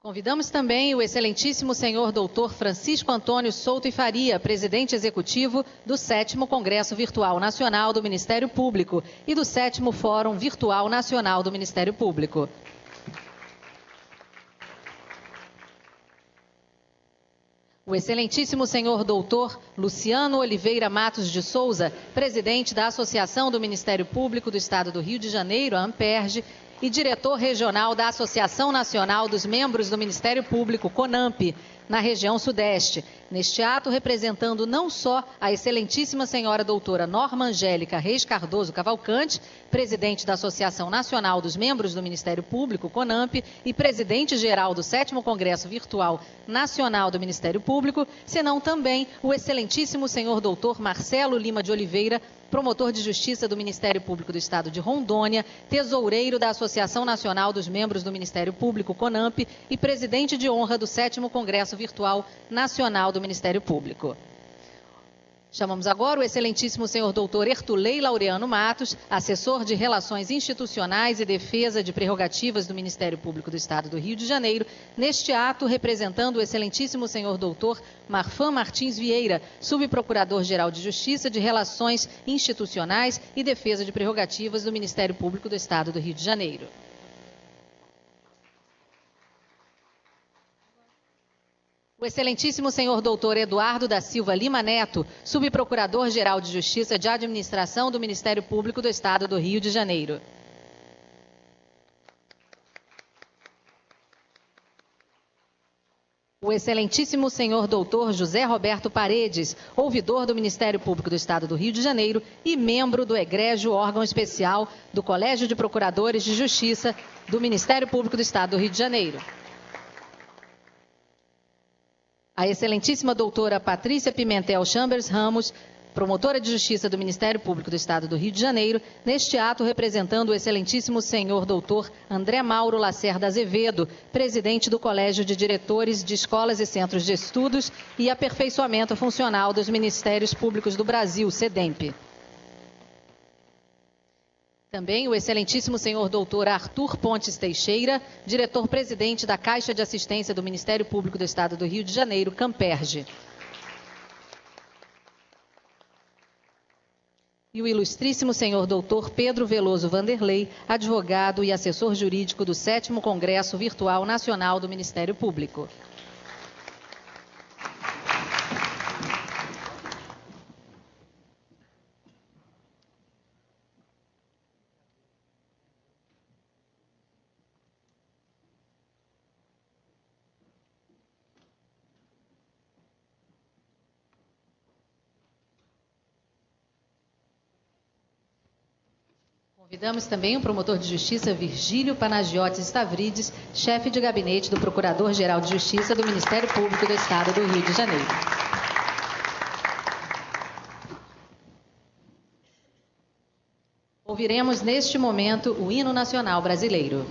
Convidamos também o excelentíssimo senhor doutor Francisco Antônio Souto e Faria, presidente executivo do 7º Congresso Virtual Nacional do Ministério Público e do 7º Fórum Virtual Nacional do Ministério Público. O excelentíssimo senhor doutor Luciano Oliveira Matos de Souza, presidente da Associação do Ministério Público do Estado do Rio de Janeiro, a AMPERJ, e diretor regional da Associação Nacional dos Membros do Ministério Público, CONAMP, na região Sudeste. Neste ato, representando não só a excelentíssima senhora doutora Norma Angélica Reis Cardoso Cavalcante, presidente da Associação Nacional dos Membros do Ministério Público, CONAMP, e presidente-geral do 7º Congresso Virtual Nacional do Ministério Público, senão também o excelentíssimo senhor doutor Marcelo Lima de Oliveira, promotor de justiça do Ministério Público do Estado de Rondônia, tesoureiro da Associação Nacional dos Membros do Ministério Público, CONAMP, e presidente de honra do 7º Congresso Virtual Nacional do Ministério Público. Chamamos agora o excelentíssimo senhor doutor Ertulei Laureano Matos, assessor de Relações Institucionais e Defesa de Prerrogativas do Ministério Público do Estado do Rio de Janeiro, neste ato representando o excelentíssimo senhor doutor Marfan Martins Vieira, subprocurador-geral de Justiça de Relações Institucionais e Defesa de Prerrogativas do Ministério Público do Estado do Rio de Janeiro. O excelentíssimo senhor doutor Eduardo da Silva Lima Neto, subprocurador-geral de Justiça de Administração do Ministério Público do Estado do Rio de Janeiro. O excelentíssimo senhor doutor José Roberto Paredes, ouvidor do Ministério Público do Estado do Rio de Janeiro e membro do egrégio órgão especial do Colégio de Procuradores de Justiça do Ministério Público do Estado do Rio de Janeiro. A excelentíssima doutora Patrícia Pimentel Chambers Ramos, promotora de Justiça do Ministério Público do Estado do Rio de Janeiro, neste ato representando o excelentíssimo senhor doutor André Mauro Lacerda Azevedo, presidente do Colégio de Diretores de Escolas e Centros de Estudos e Aperfeiçoamento Funcional dos Ministérios Públicos do Brasil, SEDEMP. Também o excelentíssimo senhor doutor Arthur Pontes Teixeira, diretor-presidente da Caixa de Assistência do Ministério Público do Estado do Rio de Janeiro, CAMPERJ. E o ilustríssimo senhor doutor Pedro Veloso Vanderlei, advogado e assessor jurídico do 7º Congresso Virtual Nacional do Ministério Público. Convidamos também o promotor de Justiça Virgílio Panagiotis Stavrides, chefe de gabinete do Procurador-Geral de Justiça do Ministério Público do Estado do Rio de Janeiro. Ouviremos neste momento o hino nacional brasileiro.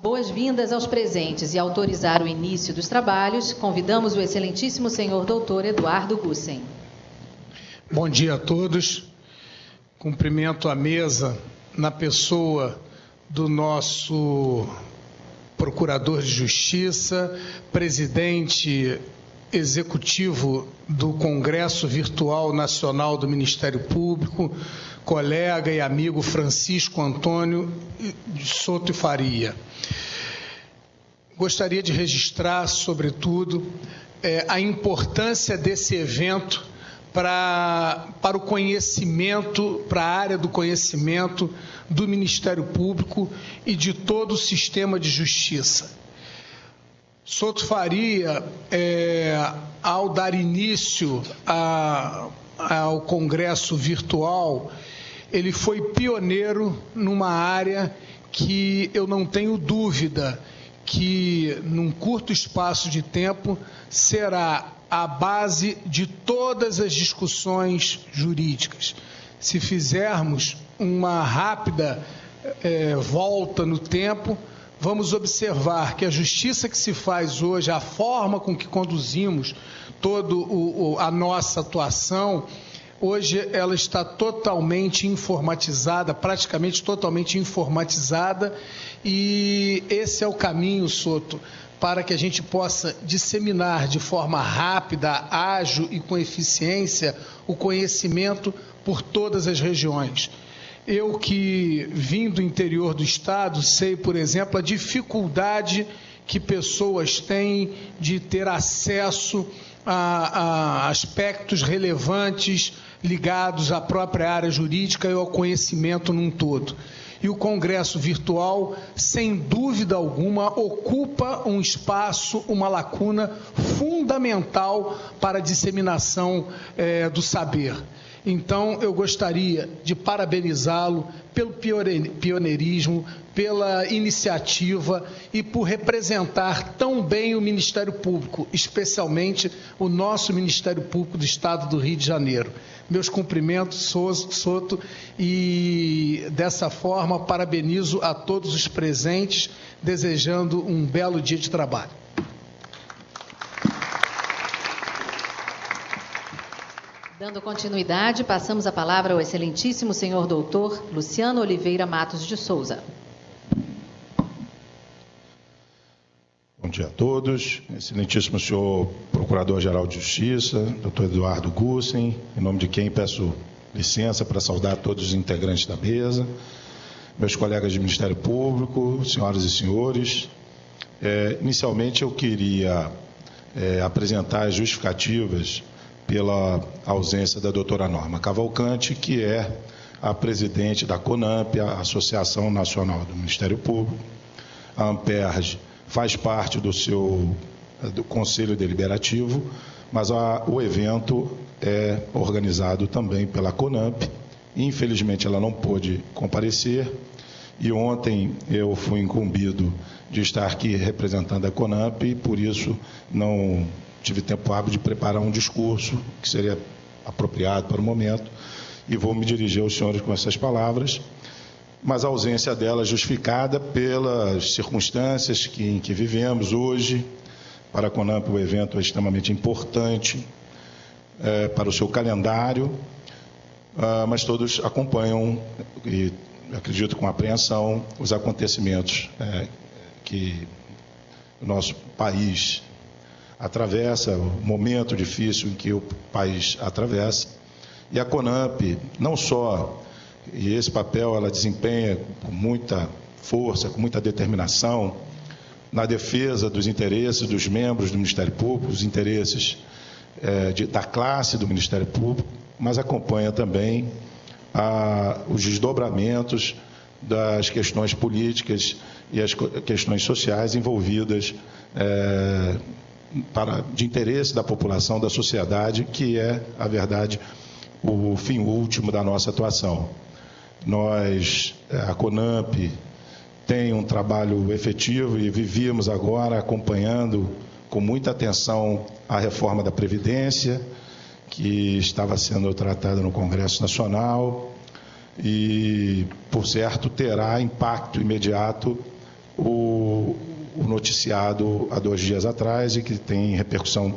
Boas-vindas aos presentes e autorizar o início dos trabalhos, convidamos o excelentíssimo senhor doutor Eduardo Gussen. Bom dia a todos. Cumprimento a mesa na pessoa do nosso Procurador de Justiça, presidente executivo do Congresso Virtual Nacional do Ministério Público, colega e amigo Francisco Antônio Soto e Faria. Gostaria de registrar, sobretudo, a importância desse evento para o conhecimento, para a área do conhecimento do Ministério Público e de todo o sistema de justiça. Soto Faria, ao dar início ao Congresso Virtual, ele foi pioneiro numa área que eu não tenho dúvida que, num curto espaço de tempo, será a base de todas as discussões jurídicas. Se fizermos uma rápida volta no tempo, vamos observar que a justiça que se faz hoje, a forma com que conduzimos toda a nossa atuação, hoje ela está totalmente informatizada, praticamente totalmente informatizada, e esse é o caminho, Soto, para que a gente possa disseminar de forma rápida, ágil e com eficiência o conhecimento por todas as regiões. Eu que vim do interior do Estado, sei, por exemplo, a dificuldade que pessoas têm de ter acesso a aspectos relevantes ligados à própria área jurídica e ao conhecimento num todo. E o Congresso Virtual, sem dúvida alguma, ocupa um espaço, uma lacuna fundamental para a disseminação do saber. Então, eu gostaria de parabenizá-lo pelo pioneirismo, pela iniciativa e por representar tão bem o Ministério Público, especialmente o nosso Ministério Público do Estado do Rio de Janeiro. Meus cumprimentos, Soto, e dessa forma parabenizo a todos os presentes, desejando um belo dia de trabalho. Dando continuidade, passamos a palavra ao excelentíssimo senhor doutor Luciano Oliveira Matos de Souza. Bom dia a todos. Excelentíssimo senhor Procurador-Geral de Justiça, doutor Eduardo Gussen, em nome de quem peço licença para saudar todos os integrantes da mesa, meus colegas do Ministério Público, senhoras e senhores. Inicialmente, eu queria apresentar as justificativas pela ausência da doutora Norma Cavalcante, que é a presidente da CONAMP, a Associação Nacional do Ministério Público. A ANPERJ faz parte do Conselho Deliberativo, mas o evento é organizado também pela CONAMP. Infelizmente, ela não pôde comparecer, e ontem eu fui incumbido de estar aqui representando a CONAMP, e por isso não tive tempo hábil de preparar um discurso que seria apropriado para o momento, e vou me dirigir aos senhores com essas palavras, mas a ausência dela é justificada pelas circunstâncias em que vivemos hoje. Para a CONAMP o evento é extremamente importante para o seu calendário, mas todos acompanham, e acredito com apreensão, os acontecimentos que o nosso país atravessa, o momento difícil em que o país atravessa, e a CONAMP, não só, e esse papel ela desempenha com muita força, com muita determinação, na defesa dos interesses dos membros do Ministério Público, os interesses da classe do Ministério Público, mas acompanha também os desdobramentos das questões políticas e as questões sociais envolvidas de interesse da população, da sociedade, que é, a verdade, o fim último da nossa atuação. Nós, a CONAMP, tem um trabalho efetivo e vivíamos agora acompanhando com muita atenção a reforma da Previdência, que estava sendo tratada no Congresso Nacional e, por certo, terá impacto imediato o noticiado há 2 dias atrás e que tem repercussão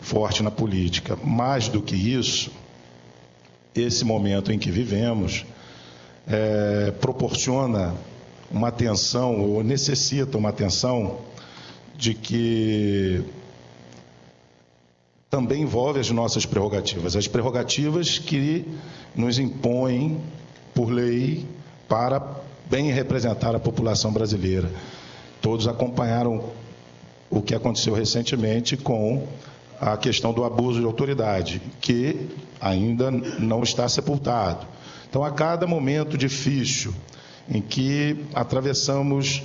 forte na política. Mais do que isso, esse momento em que vivemos proporciona uma atenção, ou necessita uma atenção, de que também envolve as nossas prerrogativas, as prerrogativas que nos impõem por lei para bem representar a população brasileira. Todos acompanharam o que aconteceu recentemente com a questão do abuso de autoridade, que ainda não está sepultado. Então, a cada momento difícil em que atravessamos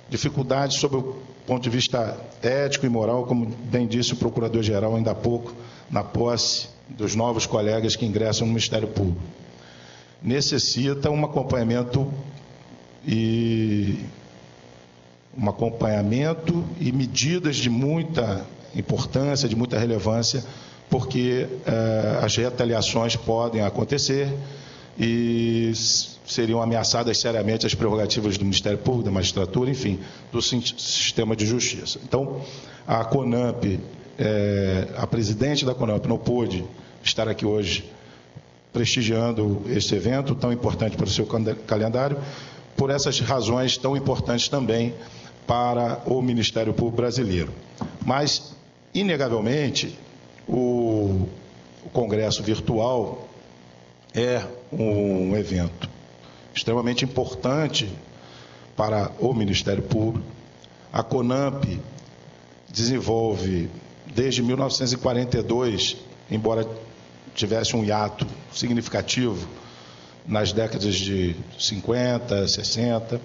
dificuldades sob o ponto de vista ético e moral, como bem disse o Procurador-Geral ainda há pouco, na posse dos novos colegas que ingressam no Ministério Público, necessita um acompanhamento e medidas de muita importância, de muita relevância, porque as retaliações podem acontecer e seriam ameaçadas seriamente as prerrogativas do Ministério Público, da magistratura, enfim, do sistema de justiça. Então, a CONAMP, a presidente da CONAMP não pôde estar aqui hoje prestigiando esse evento tão importante para o seu calendário, por essas razões tão importantes também para o Ministério Público brasileiro. Mas, inegavelmente, o Congresso Virtual é um evento extremamente importante para o Ministério Público. A CONAMP desenvolve, desde 1942, embora tivesse um hiato significativo nas décadas de 50, 60,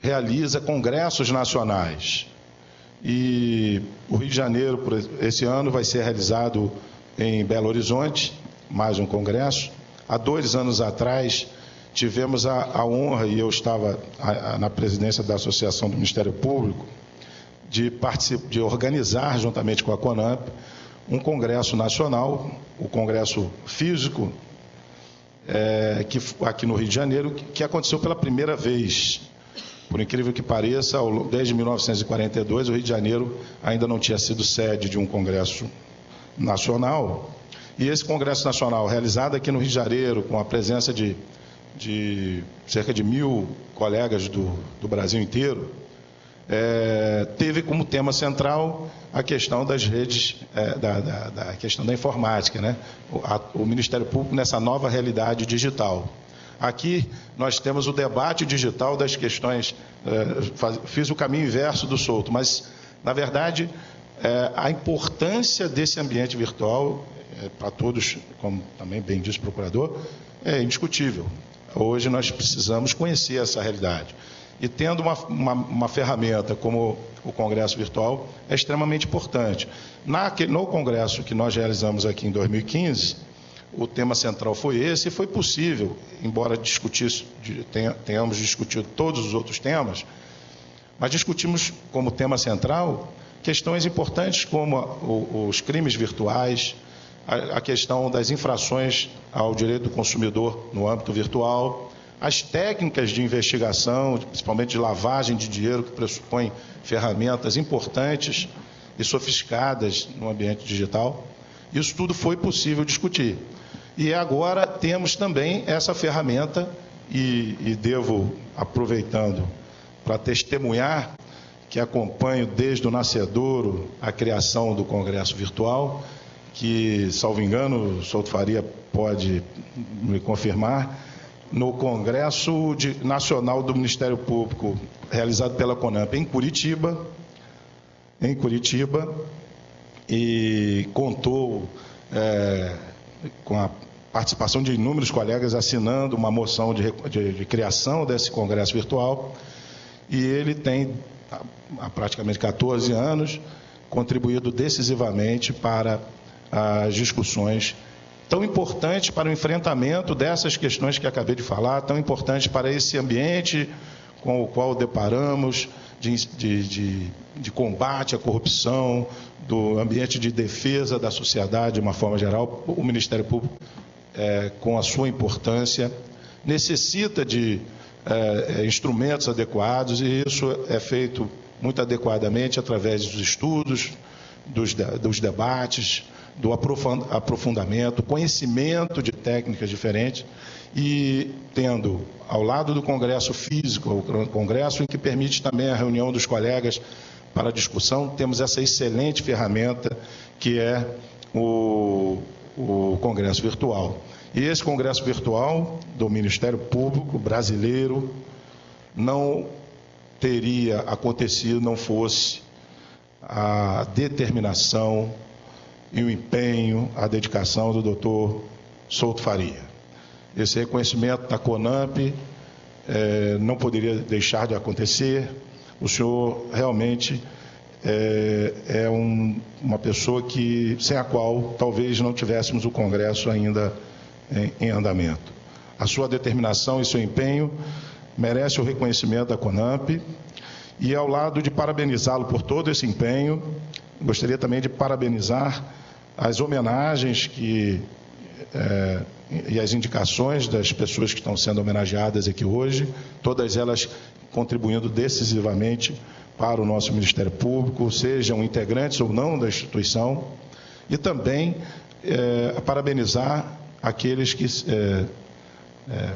realiza congressos nacionais. E o Rio de Janeiro, por esse ano, vai ser realizado em Belo Horizonte, mais um congresso. Há 2 anos atrás, tivemos a honra, e eu estava na presidência da Associação do Ministério Público, de organizar, juntamente com a CONAMP, um congresso nacional, o congresso físico, aqui no Rio de Janeiro, que aconteceu pela primeira vez. Por incrível que pareça, desde 1942, o Rio de Janeiro ainda não tinha sido sede de um congresso nacional. E esse congresso nacional, realizado aqui no Rio de Janeiro, com a presença de cerca de 1.000 colegas do Brasil inteiro, teve como tema central a questão das redes, da questão da informática, né? O Ministério Público nessa nova realidade digital. Aqui nós temos o debate digital das questões, fiz o caminho inverso do Souto, mas, na verdade, a importância desse ambiente virtual, para todos, como também bem disse o procurador, é indiscutível. Hoje nós precisamos conhecer essa realidade. E tendo uma ferramenta como o Congresso Virtual, é extremamente importante. No Congresso que nós realizamos aqui em 2015, o tema central foi esse, e foi possível, embora tenhamos discutido todos os outros temas, mas discutimos como tema central questões importantes como os crimes virtuais, a questão das infrações ao direito do consumidor no âmbito virtual, as técnicas de investigação, principalmente de lavagem de dinheiro, que pressupõem ferramentas importantes e sofisticadas no ambiente digital. Isso tudo foi possível discutir. E agora temos também essa ferramenta, e devo, aproveitando para testemunhar, que acompanho desde o nascedouro a criação do Congresso Virtual, que, salvo engano, o Souto Faria pode me confirmar, no Congresso Nacional do Ministério Público, realizado pela CONAMP em Curitiba, e contou com a participação de inúmeros colegas assinando uma moção de criação desse Congresso Virtual, e ele tem, há praticamente 14 anos, contribuído decisivamente para as discussões tão importantes para o enfrentamento dessas questões que acabei de falar, tão importantes para esse ambiente com o qual deparamos, de combate à corrupção, do ambiente de defesa da sociedade de uma forma geral. O Ministério Público, com a sua importância, necessita de instrumentos adequados, e isso é feito muito adequadamente através dos estudos, dos debates, do aprofundamento, conhecimento de técnicas diferentes, e tendo ao lado do congresso físico, o congresso em que permite também a reunião dos colegas para discussão, temos essa excelente ferramenta que é o congresso virtual. E esse congresso virtual do Ministério Público brasileiro não teria acontecido não fosse a determinação e o empenho, a dedicação do doutor Souto Faria. Esse reconhecimento da CONAMP não poderia deixar de acontecer. O senhor realmente é uma pessoa sem a qual talvez não tivéssemos o Congresso ainda em andamento. A sua determinação e seu empenho merece o reconhecimento da CONAMP, e ao lado de parabenizá-lo por todo esse empenho, gostaria também de parabenizar as homenagens e as indicações das pessoas que estão sendo homenageadas aqui hoje, todas elas contribuindo decisivamente para o nosso Ministério Público, sejam integrantes ou não da instituição, e também parabenizar aqueles que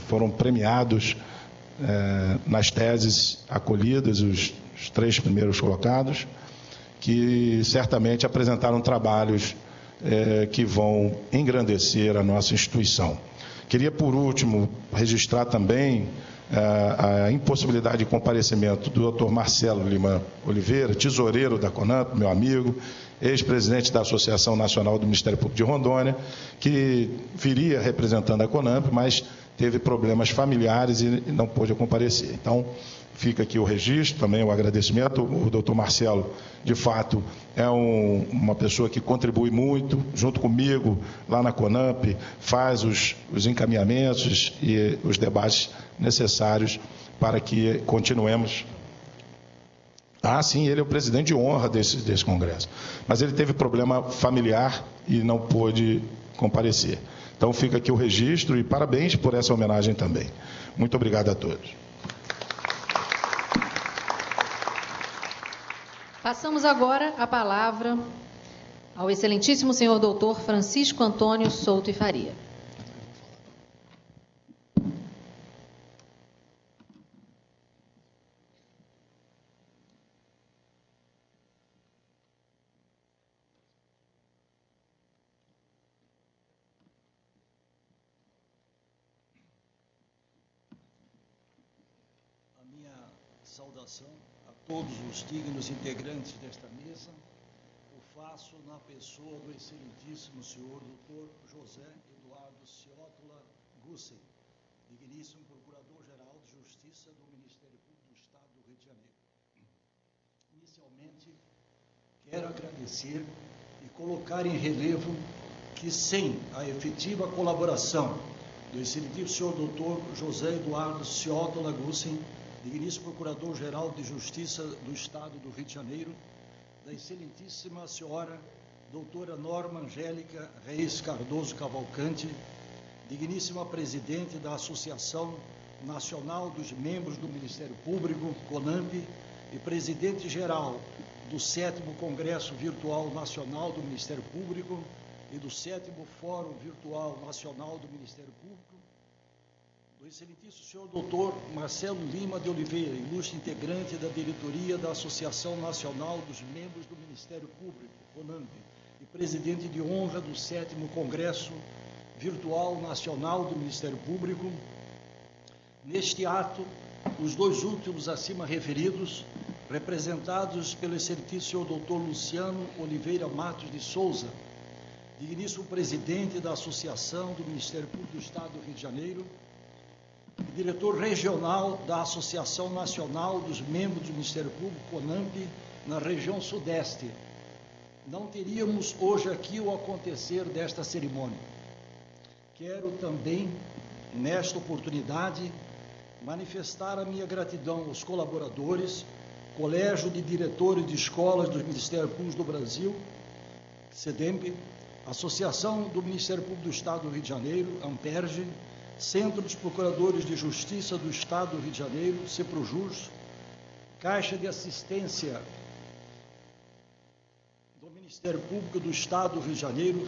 foram premiados nas teses acolhidas, os 3 primeiros colocados, que certamente apresentaram trabalhos que vão engrandecer a nossa instituição. Queria, por último, registrar também a impossibilidade de comparecimento do Dr. Marcelo Lima Oliveira, tesoureiro da CONAMP, meu amigo, ex-presidente da Associação Nacional do Ministério Público de Rondônia, que viria representando a CONAMP, mas teve problemas familiares e não pôde comparecer. Então, fica aqui o registro, também o agradecimento. O doutor Marcelo, de fato, é uma pessoa que contribui muito, junto comigo, lá na CONAMP, faz os encaminhamentos e os debates necessários para que continuemos. Sim, ele é o presidente de honra desse congresso, mas ele teve problema familiar e não pôde comparecer. Então, fica aqui o registro e parabéns por essa homenagem também. Muito obrigado a todos. Passamos agora a palavra ao excelentíssimo senhor doutor Francisco Antônio Souto e Faria. Saudação a todos os dignos integrantes desta mesa. O faço na pessoa do excelentíssimo senhor doutor José Eduardo Ciotola Gussen, digníssimo Procurador-Geral de Justiça do Ministério Público do Estado do Rio de Janeiro. Inicialmente, quero agradecer e colocar em relevo que, sem a efetiva colaboração do excelentíssimo senhor doutor José Eduardo Ciotola Gussen, digníssimo Procurador-Geral de Justiça do Estado do Rio de Janeiro, da excelentíssima senhora doutora Norma Angélica Reis Cardoso Cavalcante, digníssima Presidente da Associação Nacional dos Membros do Ministério Público, CONAMP, e Presidente-Geral do 7º Congresso Virtual Nacional do Ministério Público e do 7º Fórum Virtual Nacional do Ministério Público, do excelentíssimo senhor doutor Marcelo Lima de Oliveira, ilustre integrante da diretoria da Associação Nacional dos Membros do Ministério Público, CONAMP, e presidente de honra do 7º Congresso Virtual Nacional do Ministério Público. Neste ato, os 2 últimos acima referidos, representados pelo excelentíssimo senhor doutor Luciano Oliveira Matos de Souza, digníssimo presidente da Associação do Ministério Público do Estado do Rio de Janeiro, diretor regional da Associação Nacional dos Membros do Ministério Público, CONAMP, na região Sudeste. Não teríamos hoje aqui o acontecer desta cerimônia. Quero também, nesta oportunidade, manifestar a minha gratidão aos colaboradores, Colégio de Diretores de Escolas do Ministério Público do Brasil, CEDEMP, Associação do Ministério Público do Estado do Rio de Janeiro, AMPERJ, Centro dos Procuradores de Justiça do Estado do Rio de Janeiro, CEPROJUS, Caixa de Assistência do Ministério Público do Estado do Rio de Janeiro,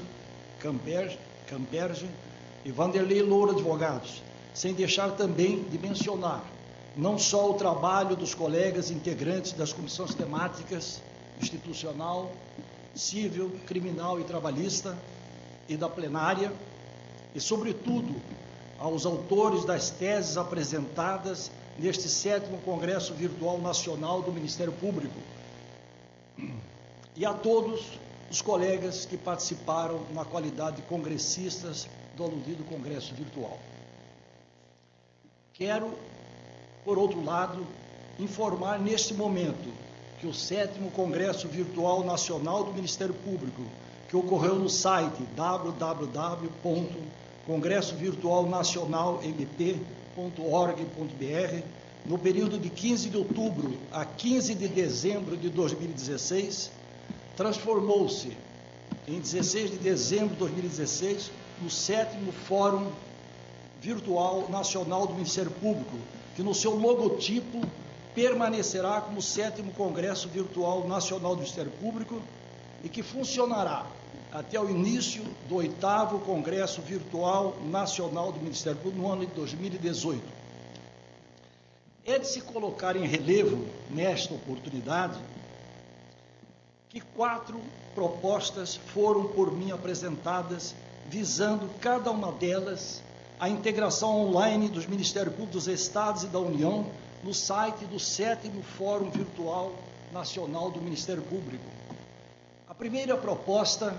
Camperge, e Vanderlei Loura Advogados, sem deixar também de mencionar não só o trabalho dos colegas integrantes das comissões temáticas, institucional, civil, criminal e trabalhista, e da plenária, e, sobretudo, aos autores das teses apresentadas neste 7º Congresso Virtual Nacional do Ministério Público, e a todos os colegas que participaram na qualidade de congressistas do aludido Congresso Virtual. Quero, por outro lado, informar neste momento que o 7º Congresso Virtual Nacional do Ministério Público, que ocorreu no site www.congressovirtualnacionalmp.org.br, no período de 15 de outubro a 15 de dezembro de 2016, transformou-se, em 16 de dezembro de 2016, no 7º Fórum Virtual Nacional do Ministério Público, que no seu logotipo permanecerá como 7º Congresso Virtual Nacional do Ministério Público e que funcionará até o início do 8º Congresso Virtual Nacional do Ministério Público no ano de 2018. É de se colocar em relevo, nesta oportunidade, que 4 propostas foram por mim apresentadas, visando cada uma delas a integração online dos Ministérios Públicos dos Estados e da União no site do 7º Fórum Virtual Nacional do Ministério Público. A primeira proposta,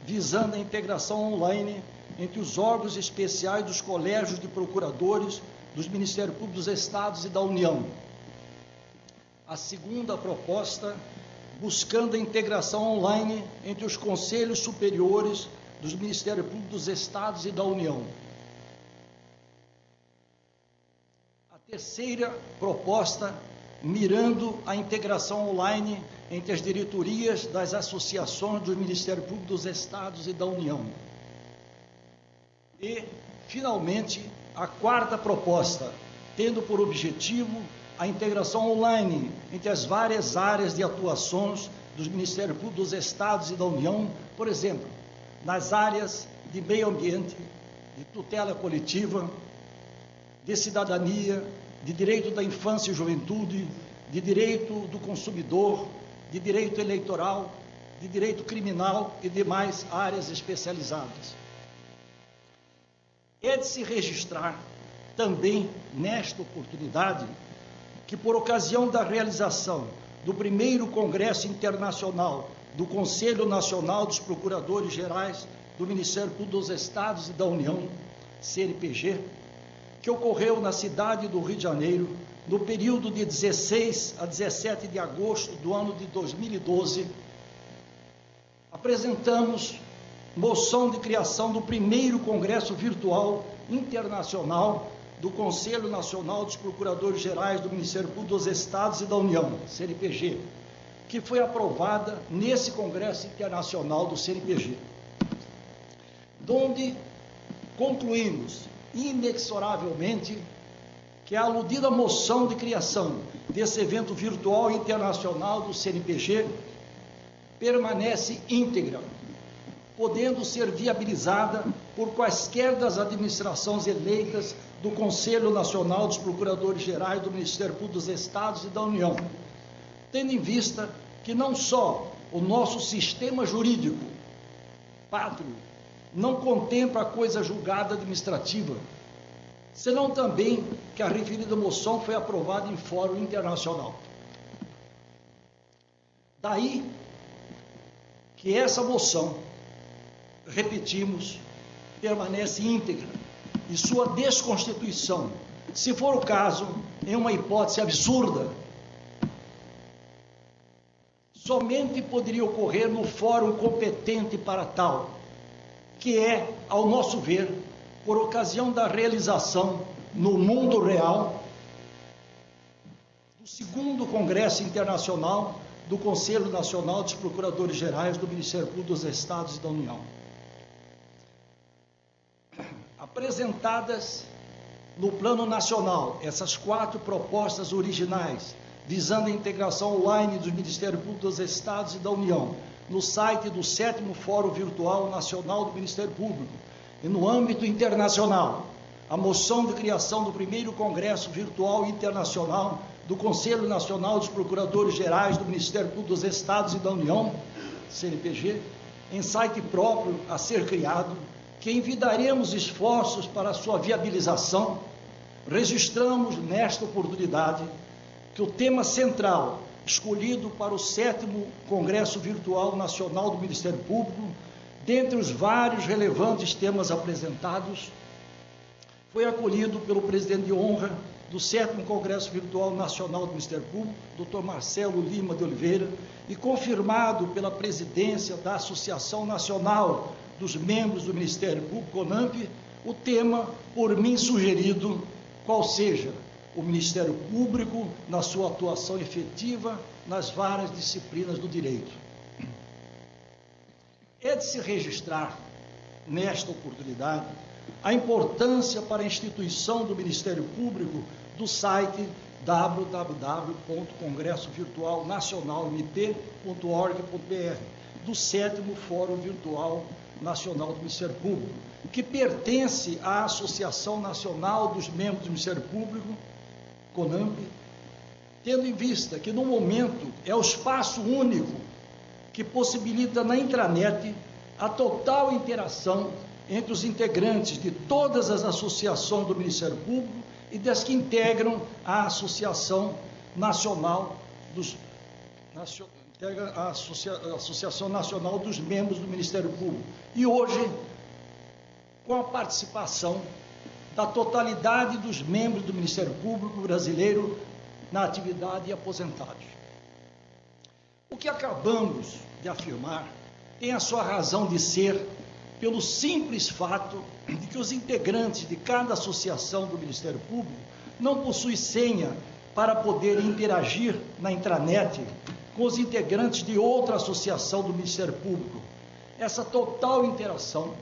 visando a integração online entre os órgãos especiais dos colégios de procuradores dos Ministérios Públicos dos Estados e da União. A segunda proposta, buscando a integração online entre os conselhos superiores dos Ministérios Públicos dos Estados e da União. A terceira proposta, mirando a integração online entre as diretorias das associações do Ministério Público dos Estados e da União. E, finalmente, a quarta proposta, tendo por objetivo a integração online entre as várias áreas de atuações dos Ministérios Públicos dos Estados e da União, por exemplo, nas áreas de meio ambiente, de tutela coletiva, de cidadania, de direito da infância e juventude, de direito do consumidor, de direito eleitoral, de direito criminal e demais áreas especializadas. É de se registrar também, nesta oportunidade, que por ocasião da realização do 1º Congresso Internacional do Conselho Nacional dos Procuradores Gerais do Ministério Público dos Estados e da União, CNPG, que ocorreu na cidade do Rio de Janeiro, no período de 16 a 17 de agosto do ano de 2012, apresentamos moção de criação do 1º Congresso Virtual Internacional do Conselho Nacional dos Procuradores Gerais do Ministério Público dos Estados e da União, CNPG, que foi aprovada nesse Congresso Internacional do CNPG, onde concluímos inexoravelmente que a aludida moção de criação desse evento virtual internacional do CNPG permanece íntegra, podendo ser viabilizada por quaisquer das administrações eleitas do Conselho Nacional dos Procuradores Gerais do Ministério Público dos Estados e da União, tendo em vista que não só o nosso sistema jurídico pátrio não contempla a coisa julgada administrativa, senão também que a referida moção foi aprovada em fórum internacional. Daí que essa moção, repetimos, permanece íntegra e sua desconstituição, se for o caso, em uma hipótese absurda, somente poderia ocorrer no fórum competente para tal, que é, ao nosso ver, por ocasião da realização no mundo real do 2º Congresso Internacional do Conselho Nacional dos Procuradores Gerais do Ministério Público dos Estados e da União. A apresentadas no plano nacional, essas 4 propostas originais, visando a integração online dos Ministérios Públicos dos Estados e da União, no site do 7º Fórum Virtual Nacional do Ministério Público, e no âmbito internacional, a moção de criação do 1º Congresso Virtual Internacional do Conselho Nacional dos Procuradores Gerais do Ministério Público dos Estados e da União, CNPG, em site próprio a ser criado, que envidaremos esforços para a sua viabilização. Registramos nesta oportunidade que o tema central escolhido para o 7º Congresso Virtual Nacional do Ministério Público, dentre os vários relevantes temas apresentados, foi acolhido pelo presidente de honra do 7º Congresso Virtual Nacional do Ministério Público, Dr. Marcelo Lima de Oliveira, e confirmado pela presidência da Associação Nacional dos Membros do Ministério Público, CONAMP, o tema por mim sugerido, qual seja o Ministério Público na sua atuação efetiva nas várias disciplinas do direito. É de se registrar, nesta oportunidade, a importância para a instituição do Ministério Público do site www.congressovirtualnacionalmp.org.br, do 7º Fórum Virtual Nacional do Ministério Público, que pertence à Associação Nacional dos Membros do Ministério Público, CONAMP, tendo em vista que, no momento, é o espaço único que possibilita na intranet a total interação entre os integrantes de todas as associações do Ministério Público e das que integram a Associação Nacional dos Associação Nacional dos Membros do Ministério Público. E hoje, com a participação da totalidade dos membros do Ministério Público brasileiro na atividade e aposentados. O que acabamos de afirmar tem a sua razão de ser pelo simples fato de que os integrantes de cada associação do Ministério Público não possuem senha para poder interagir na intranet com os integrantes de outra associação do Ministério Público. Essa total interação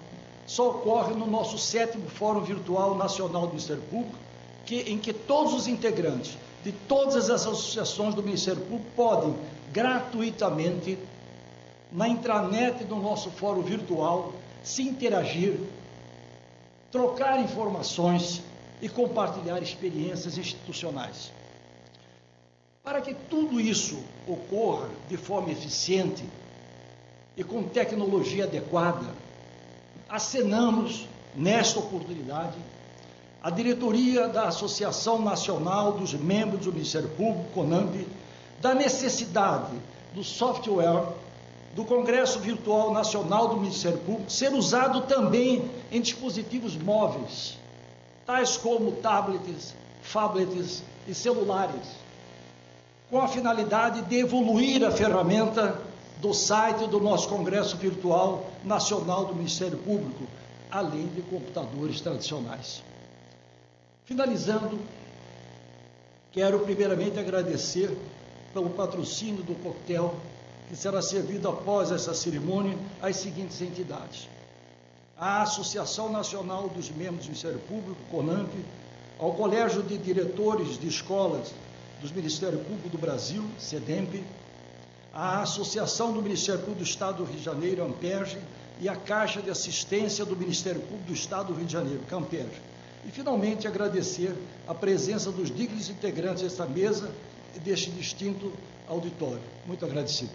só ocorre no nosso 7º Fórum Virtual Nacional do Ministério Público, em que todos os integrantes de todas as associações do Ministério Público podem gratuitamente, na intranet do nosso fórum virtual, se interagir, trocar informações e compartilhar experiências institucionais. Para que tudo isso ocorra de forma eficiente e com tecnologia adequada, acenamos, nesta oportunidade, a diretoria da Associação Nacional dos Membros do Ministério Público, CONAMP, da necessidade do software do Congresso Virtual Nacional do Ministério Público ser usado também em dispositivos móveis, tais como tablets, phablets e celulares, com a finalidade de evoluir a ferramenta do site do nosso Congresso Virtual Nacional do Ministério Público, além de computadores tradicionais. Finalizando, quero primeiramente agradecer pelo patrocínio do coquetel que será servido após essa cerimônia às seguintes entidades: a Associação Nacional dos Membros do Ministério Público, CONAMP, ao Colégio de Diretores de Escolas dos Ministérios Públicos do Brasil, CEDEMP, a Associação do Ministério Público do Estado do Rio de Janeiro, AMPERJ, e a Caixa de Assistência do Ministério Público do Estado do Rio de Janeiro, CAMPERJ. E, finalmente, agradecer a presença dos dignos integrantes desta mesa e deste distinto auditório. Muito agradecido.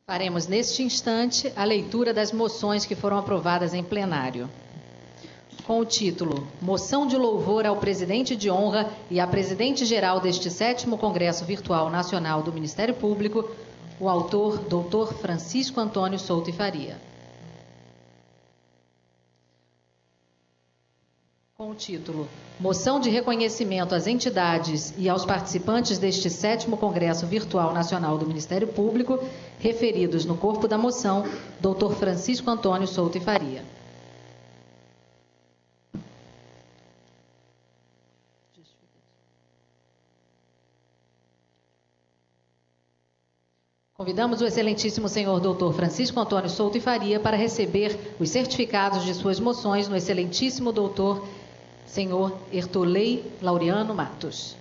Faremos neste instante a leitura das moções que foram aprovadas em plenário. Com o título Moção de Louvor ao Presidente de Honra e à Presidente-Geral deste 7º Congresso Virtual Nacional do Ministério Público, o autor, Dr. Francisco Antônio Souto e Faria. Com o título Moção de Reconhecimento às entidades e aos participantes deste 7º Congresso Virtual Nacional do Ministério Público, referidos no corpo da moção, Dr. Francisco Antônio Souto e Faria. Convidamos o excelentíssimo senhor doutor Francisco Antônio Souto e Faria para receber os certificados de suas moções no excelentíssimo doutor senhor Ertolei Laureano Matos.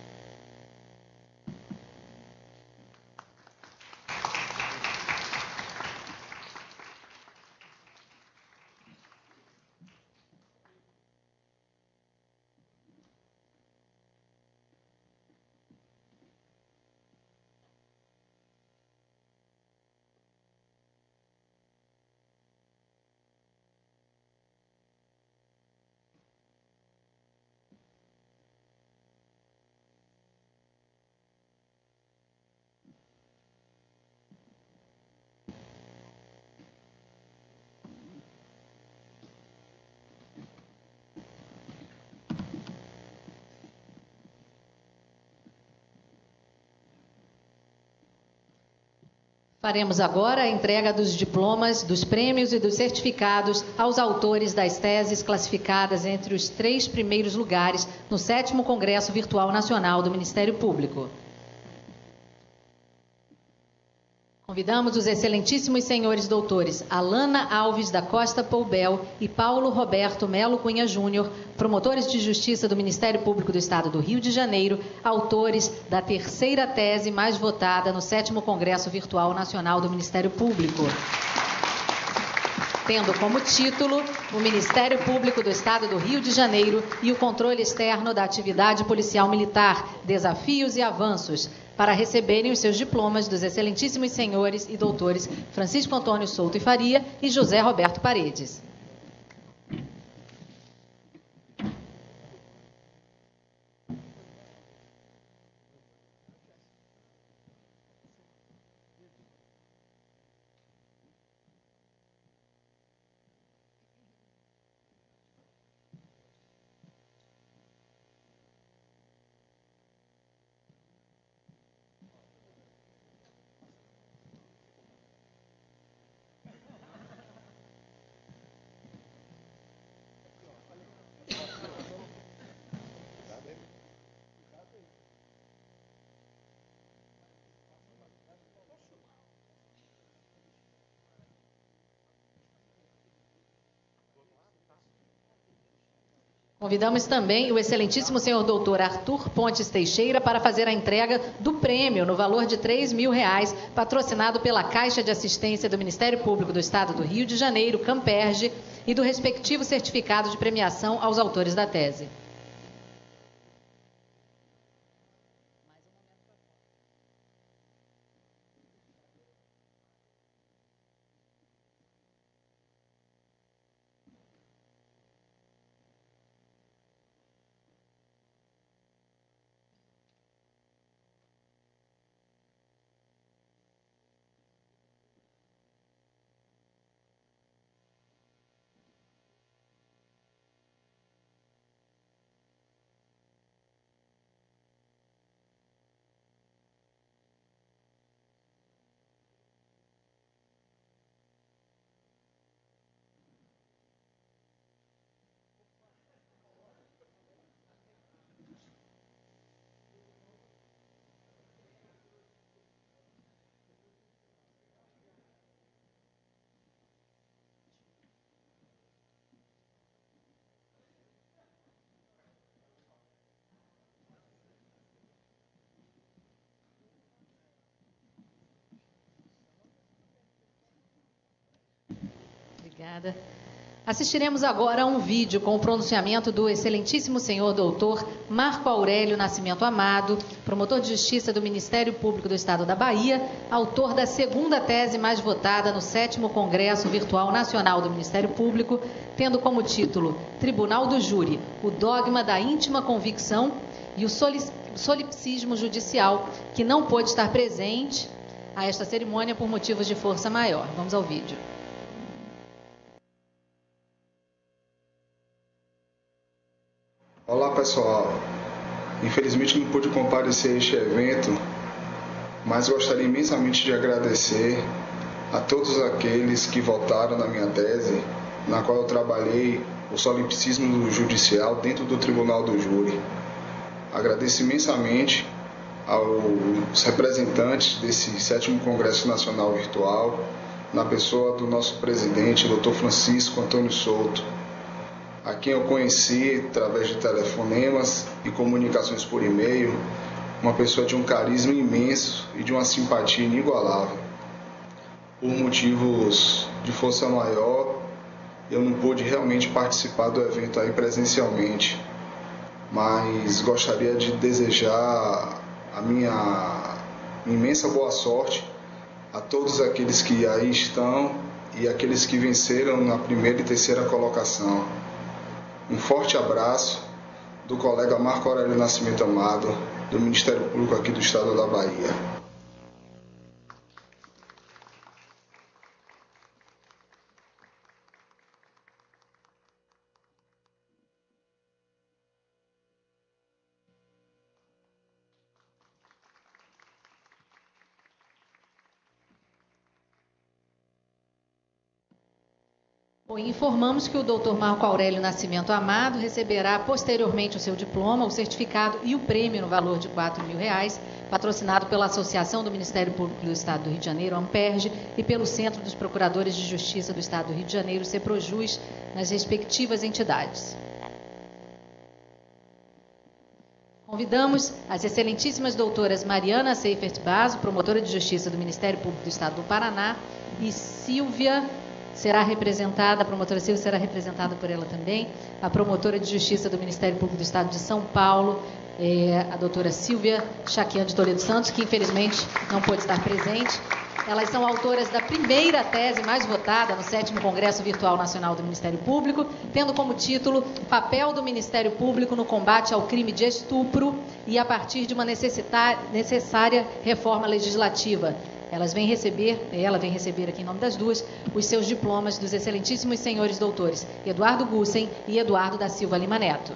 Faremos agora a entrega dos diplomas, dos prêmios e dos certificados aos autores das teses classificadas entre os 3 primeiros lugares no 7º Congresso Virtual Nacional do Ministério Público. Convidamos os excelentíssimos senhores doutores Alana Alves da Costa Poubel e Paulo Roberto Melo Cunha Júnior, promotores de justiça do Ministério Público do Estado do Rio de Janeiro, autores da 3ª tese mais votada no 7º Congresso Virtual Nacional do Ministério Público, tendo como título o Ministério Público do Estado do Rio de Janeiro e o controle externo da atividade policial militar, desafios e avanços, para receberem os seus diplomas dos excelentíssimos senhores e doutores Francisco Antônio Souto e Faria e José Roberto Paredes. Convidamos também o excelentíssimo senhor doutor Arthur Pontes Teixeira para fazer a entrega do prêmio no valor de R$3.000, patrocinado pela Caixa de Assistência do Ministério Público do Estado do Rio de Janeiro, Camperge, e do respectivo certificado de premiação aos autores da tese. Obrigada. Assistiremos agora a um vídeo com o pronunciamento do excelentíssimo senhor doutor Marco Aurélio Nascimento Amado, promotor de justiça do Ministério Público do Estado da Bahia, autor da 2ª tese mais votada no 7º Congresso Virtual Nacional do Ministério Público, tendo como título Tribunal do Júri, o dogma da íntima convicção e o solipsismo judicial, que não pôde estar presente a esta cerimônia por motivos de força maior. Vamos ao vídeo. Olá pessoal, infelizmente não pude comparecer a este evento, mas gostaria imensamente de agradecer a todos aqueles que votaram na minha tese, na qual eu trabalhei o solipsismo judicial dentro do Tribunal do Júri. Agradeço imensamente aos representantes desse 7º Congresso Nacional Virtual, na pessoa do nosso presidente, Dr. Francisco Antônio Souto, a quem eu conheci através de telefonemas e comunicações por e-mail, uma pessoa de um carisma imenso e de uma simpatia inigualável. Por motivos de força maior, eu não pude realmente participar do evento aí presencialmente, mas gostaria de desejar a minha imensa boa sorte a todos aqueles que aí estão e aqueles que venceram na primeira e terceira colocação. Um forte abraço do colega Marco Aurélio Nascimento Amado, do Ministério Público aqui do Estado da Bahia. Bom, informamos que o Dr. Marco Aurélio Nascimento Amado receberá posteriormente o seu diploma, o certificado e o prêmio no valor de R$4.000, patrocinado pela Associação do Ministério Público do Estado do Rio de Janeiro, AMPERJ, e pelo Centro dos Procuradores de Justiça do Estado do Rio de Janeiro, CEPROJUS, nas respectivas entidades. Convidamos as excelentíssimas doutoras Mariana Seifert Basso, promotora de Justiça do Ministério Público do Estado do Paraná, e Silvia será representada, a promotora Silvia será representada por ela também, a promotora de Justiça do Ministério Público do Estado de São Paulo, a doutora Silvia Chaquian de Toledo Santos, que infelizmente não pôde estar presente. Elas são autoras da primeira tese mais votada no 7º Congresso Virtual Nacional do Ministério Público, tendo como título Papel do Ministério Público no combate ao crime de estupro e a partir de uma necessária reforma legislativa. Ela vem receber aqui em nome das duas os seus diplomas dos excelentíssimos senhores doutores Eduardo Gussen e Eduardo da Silva Lima Neto.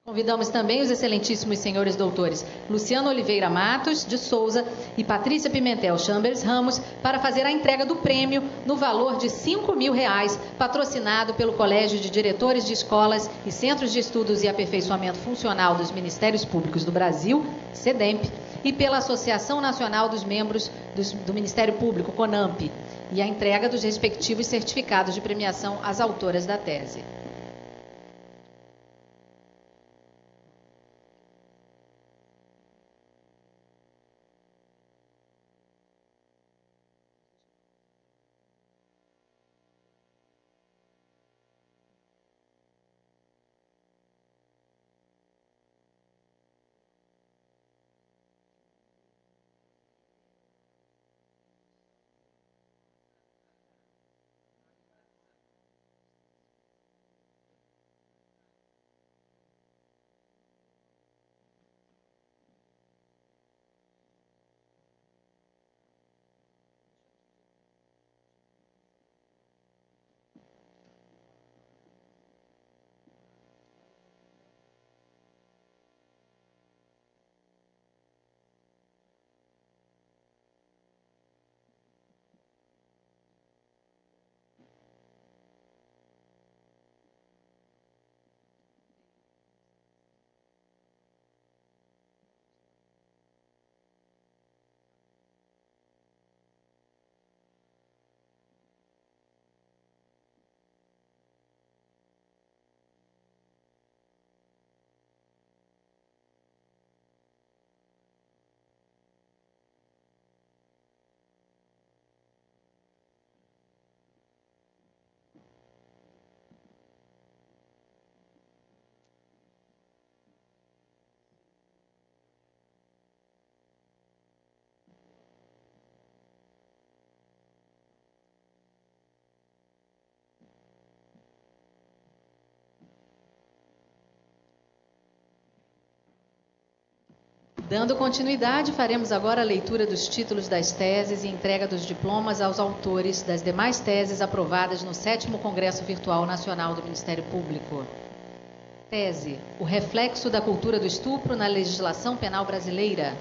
Convidamos também os excelentíssimos senhores doutores Luciano Oliveira Matos de Souza e Patrícia Pimentel Chambers Ramos para fazer a entrega do prêmio no valor de R$5.000, patrocinado pelo Colégio de Diretores de Escolas e Centros de Estudos e Aperfeiçoamento Funcional dos Ministérios Públicos do Brasil, SEDEMP, e pela Associação Nacional dos Membros do Ministério Público, CONAMP, e a entrega dos respectivos certificados de premiação às autoras da tese. Dando continuidade, faremos agora a leitura dos títulos das teses e entrega dos diplomas aos autores das demais teses aprovadas no 7º Congresso Virtual Nacional do Ministério Público. Tese: o reflexo da cultura do estupro na legislação penal brasileira.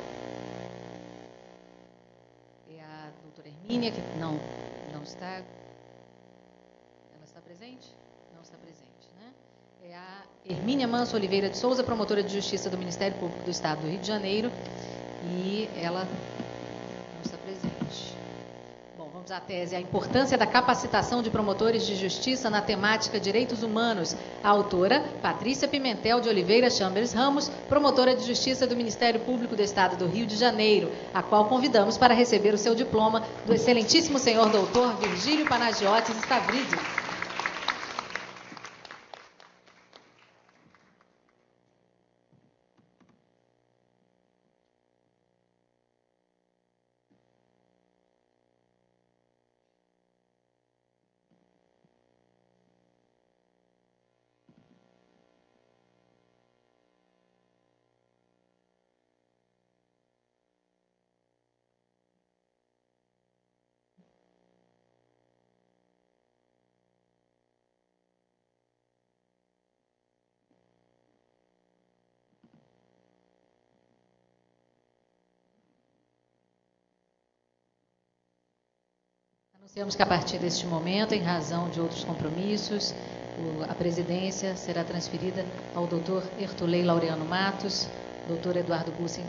É a doutora Hermínia, que não está... Ela está presente? Não está presente, né? É a Hermínia Manso Oliveira de Souza, promotora de Justiça do Ministério Público do Estado do Rio de Janeiro, e ela não está presente. Bom, vamos à tese: a importância da capacitação de promotores de justiça na temática direitos humanos. A autora, Patrícia Pimentel de Oliveira Chambers Ramos, promotora de Justiça do Ministério Público do Estado do Rio de Janeiro, a qual convidamos para receber o seu diploma do excelentíssimo senhor doutor Virgílio Panagiotis Stavridis. Anunciamos que a partir deste momento, em razão de outros compromissos, a presidência será transferida ao doutor Ertulei Laureano Matos. Doutor Eduardo Gussen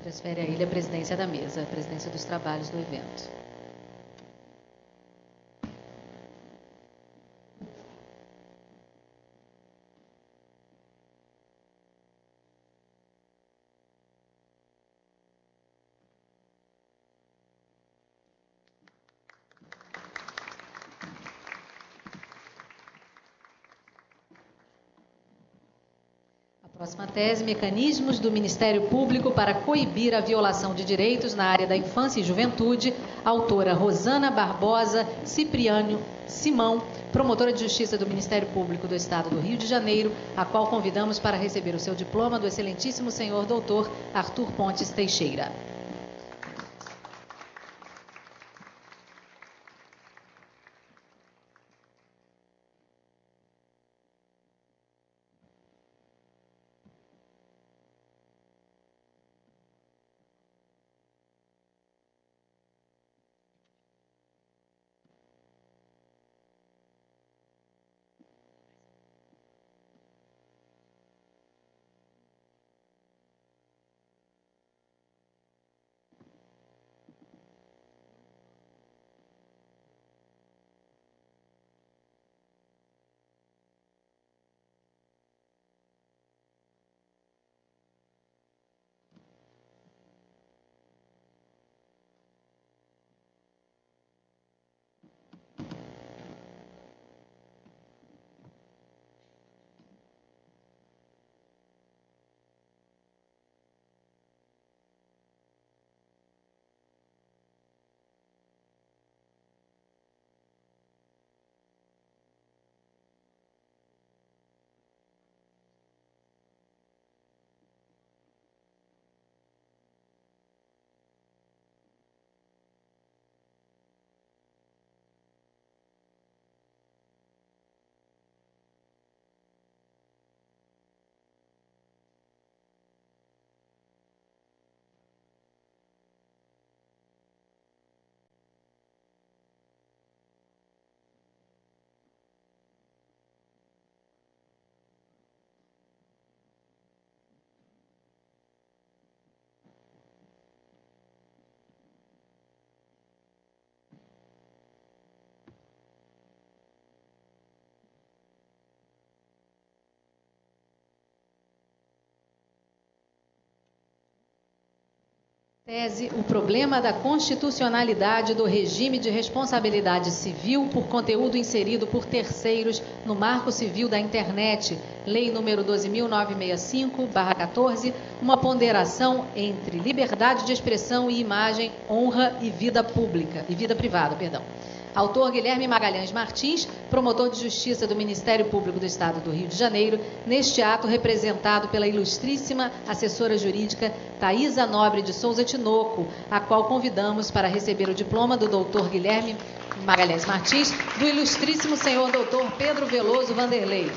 transfere a ele a presidência da mesa, a presidência dos trabalhos do evento. Próxima tese: mecanismos do Ministério Público para coibir a violação de direitos na área da infância e juventude. Autora Rosana Barbosa Cipriano Simão, promotora de Justiça do Ministério Público do Estado do Rio de Janeiro, a qual convidamos para receber o seu diploma do excelentíssimo senhor doutor Arthur Pontes Teixeira. Tese: o problema da constitucionalidade do regime de responsabilidade civil por conteúdo inserido por terceiros no Marco Civil da Internet, Lei nº 12.965/14, uma ponderação entre liberdade de expressão e imagem, honra e vida pública, e vida privada, perdão. Autor Guilherme Magalhães Martins, promotor de justiça do Ministério Público do Estado do Rio de Janeiro, neste ato representado pela ilustríssima assessora jurídica Thaisa Nobre de Souza Tinoco, a qual convidamos para receber o diploma do doutor Guilherme Magalhães Martins, do ilustríssimo senhor doutor Pedro Veloso Vanderlei.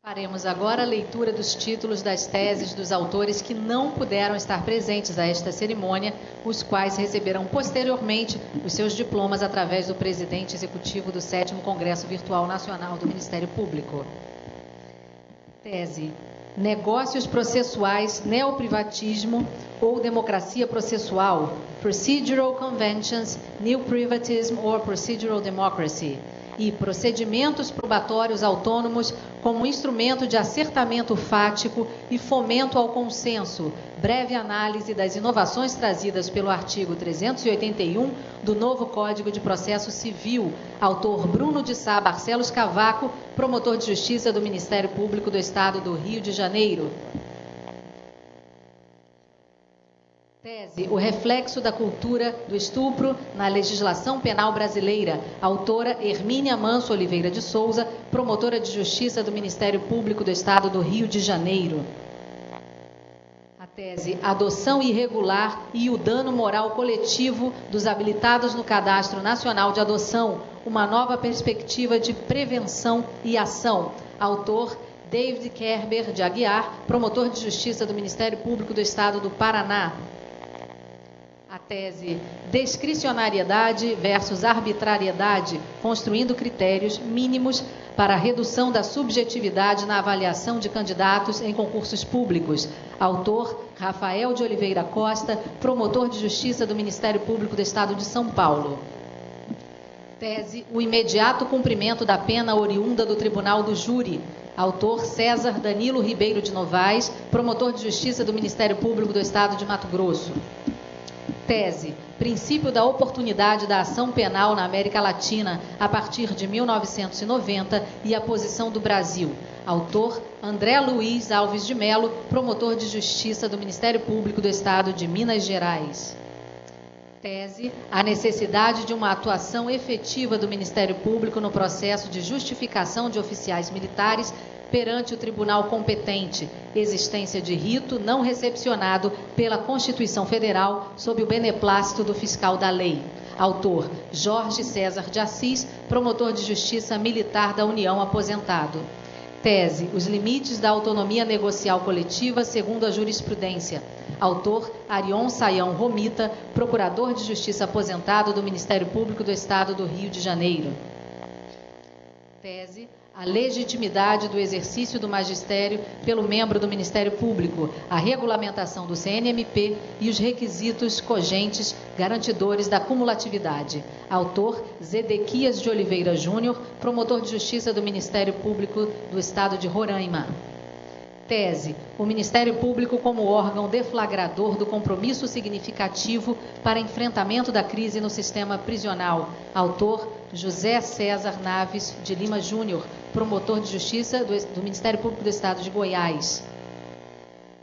Faremos agora a leitura dos títulos das teses dos autores que não puderam estar presentes a esta cerimônia, os quais receberão posteriormente os seus diplomas através do presidente executivo do 7º Congresso Virtual Nacional do Ministério Público. Tese: Negócios processuais, neoprivatismo ou democracia processual, Procedural Conventions, New Privatism or Procedural Democracy, e procedimentos probatórios autônomos como instrumento de acertamento fático e fomento ao consenso, breve análise das inovações trazidas pelo artigo 381 do novo Código de Processo Civil, autor Bruno de Sá Barcelos Cavaco, promotor de justiça do Ministério Público do Estado do Rio de Janeiro. Tese: O reflexo da cultura do estupro na legislação penal brasileira. Autora Hermínia Manso Oliveira de Souza, promotora de justiça do Ministério Público do Estado do Rio de Janeiro. A tese: Adoção irregular e o dano moral coletivo dos habilitados no Cadastro Nacional de Adoção. Uma nova perspectiva de prevenção e ação. Autor David Kerber de Aguiar, promotor de justiça do Ministério Público do Estado do Paraná. A tese: Discricionariedade versus arbitrariedade, construindo critérios mínimos para a redução da subjetividade na avaliação de candidatos em concursos públicos. Autor Rafael de Oliveira Costa, promotor de justiça do Ministério Público do Estado de São Paulo. Tese: O imediato cumprimento da pena oriunda do Tribunal do Júri. Autor César Danilo Ribeiro de Novaes, promotor de justiça do Ministério Público do Estado de Mato Grosso. Tese: Princípio da oportunidade da ação penal na América Latina a partir de 1990 e a posição do Brasil. Autor André Luiz Alves de Melo, promotor de justiça do Ministério Público do Estado de Minas Gerais. Tese: A necessidade de uma atuação efetiva do Ministério Público no processo de justificação de oficiais militares perante o tribunal competente, existência de rito não recepcionado pela Constituição Federal sob o beneplácito do fiscal da lei. Autor Jorge César de Assis, promotor de justiça militar da União, aposentado. Tese: Os limites da autonomia negocial coletiva segundo a jurisprudência. Autor Arion Saião Romita, procurador de justiça aposentado do Ministério Público do Estado do Rio de Janeiro. Tese: A legitimidade do exercício do magistério pelo membro do Ministério Público, a regulamentação do CNMP e os requisitos cogentes garantidores da cumulatividade. Autor Zedequias de Oliveira Júnior, promotor de justiça do Ministério Público do Estado de Roraima. Tese: O Ministério Público como órgão deflagrador do compromisso significativo para enfrentamento da crise no sistema prisional. Autor José César Naves de Lima Júnior, promotor de justiça do Ministério Público do Estado de Goiás.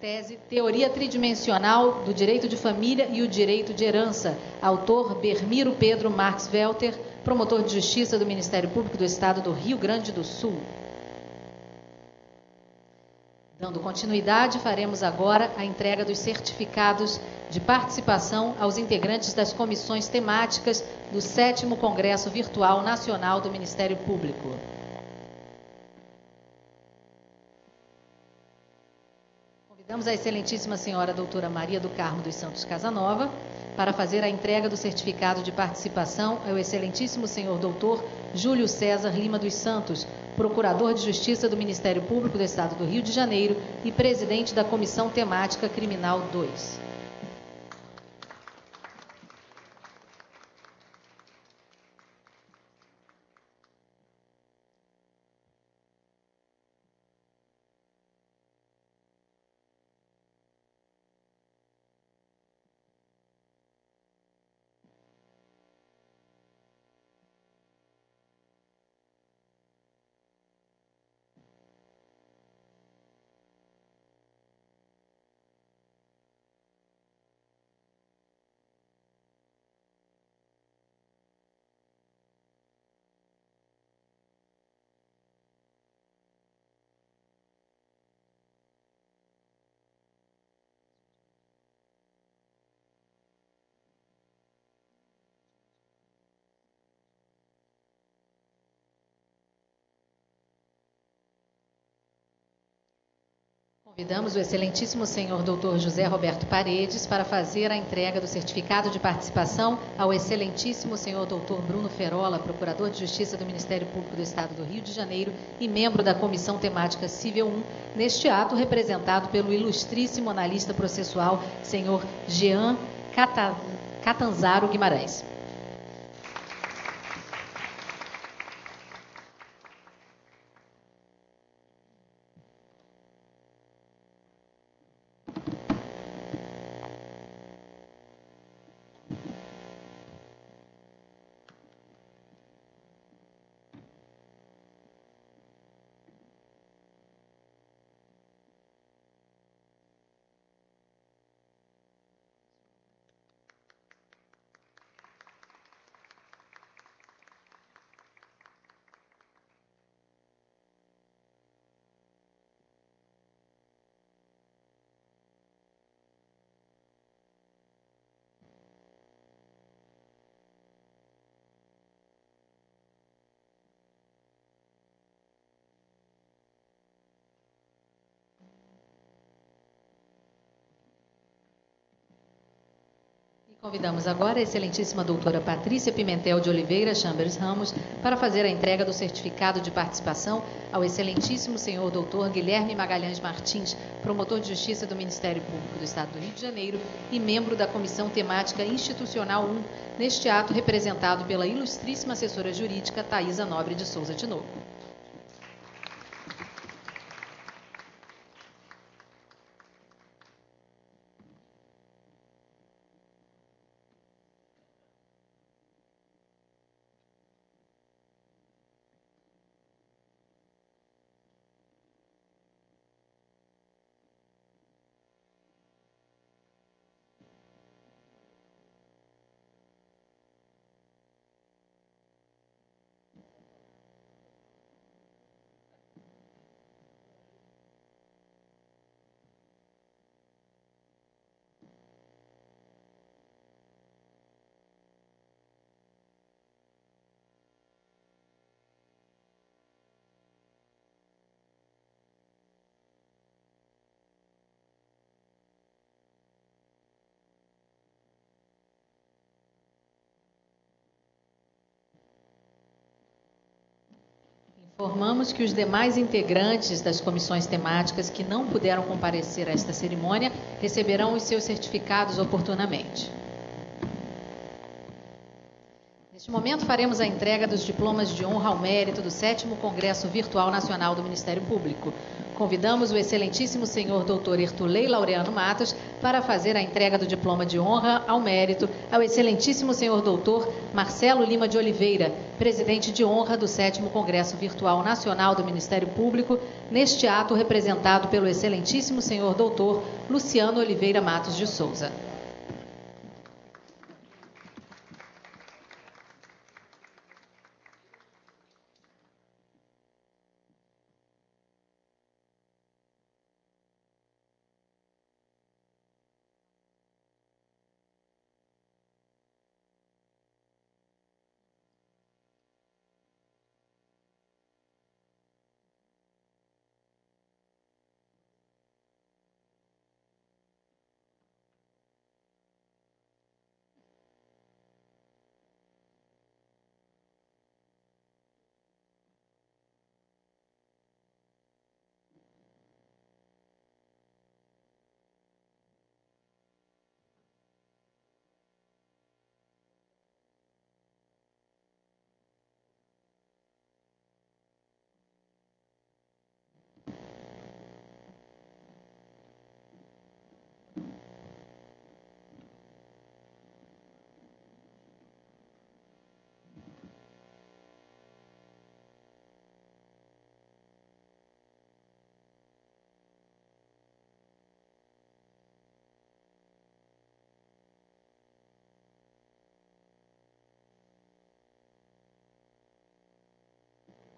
tese Teoria Tridimensional do Direito de Família e o Direito de Herança, autor Bermiro Pedro Marques Welter, promotor de Justiça do Ministério Público do Estado do Rio Grande do Sul. Dando continuidade, faremos agora a entrega dos certificados de participação aos integrantes das comissões temáticas do 7º Congresso Virtual Nacional do Ministério Público. Convidamos a excelentíssima senhora doutora Maria do Carmo dos Santos Casanova para fazer a entrega do certificado de participação ao excelentíssimo senhor doutor Júlio César Lima dos Santos, procurador de Justiça do Ministério Público do Estado do Rio de Janeiro e presidente da Comissão Temática Criminal 2. Convidamos o excelentíssimo senhor doutor José Roberto Paredes para fazer a entrega do certificado de participação ao excelentíssimo senhor doutor Bruno Ferola, procurador de Justiça do Ministério Público do Estado do Rio de Janeiro e membro da Comissão Temática Cível 1, neste ato representado pelo ilustríssimo analista processual senhor Jean Catanzaro Guimarães. Convidamos agora a excelentíssima doutora Patrícia Pimentel de Oliveira Chambers Ramos para fazer a entrega do certificado de participação ao excelentíssimo senhor doutor Guilherme Magalhães Martins, promotor de Justiça do Ministério Público do Estado do Rio de Janeiro e membro da Comissão Temática Institucional 1, neste ato representado pela ilustríssima assessora jurídica Thaisa Nobre de Souza Tinoco. Informamos que os demais integrantes das comissões temáticas que não puderam comparecer a esta cerimônia receberão os seus certificados oportunamente. Neste momento, faremos a entrega dos diplomas de honra ao mérito do 7º Congresso Virtual Nacional do Ministério Público. Convidamos o excelentíssimo senhor doutor Ertulei Laureano Matos para fazer a entrega do diploma de honra ao mérito ao excelentíssimo senhor doutor Marcelo Lima de Oliveira, presidente de honra do 7º Congresso Virtual Nacional do Ministério Público, neste ato representado pelo excelentíssimo senhor doutor Luciano Oliveira Matos de Souza.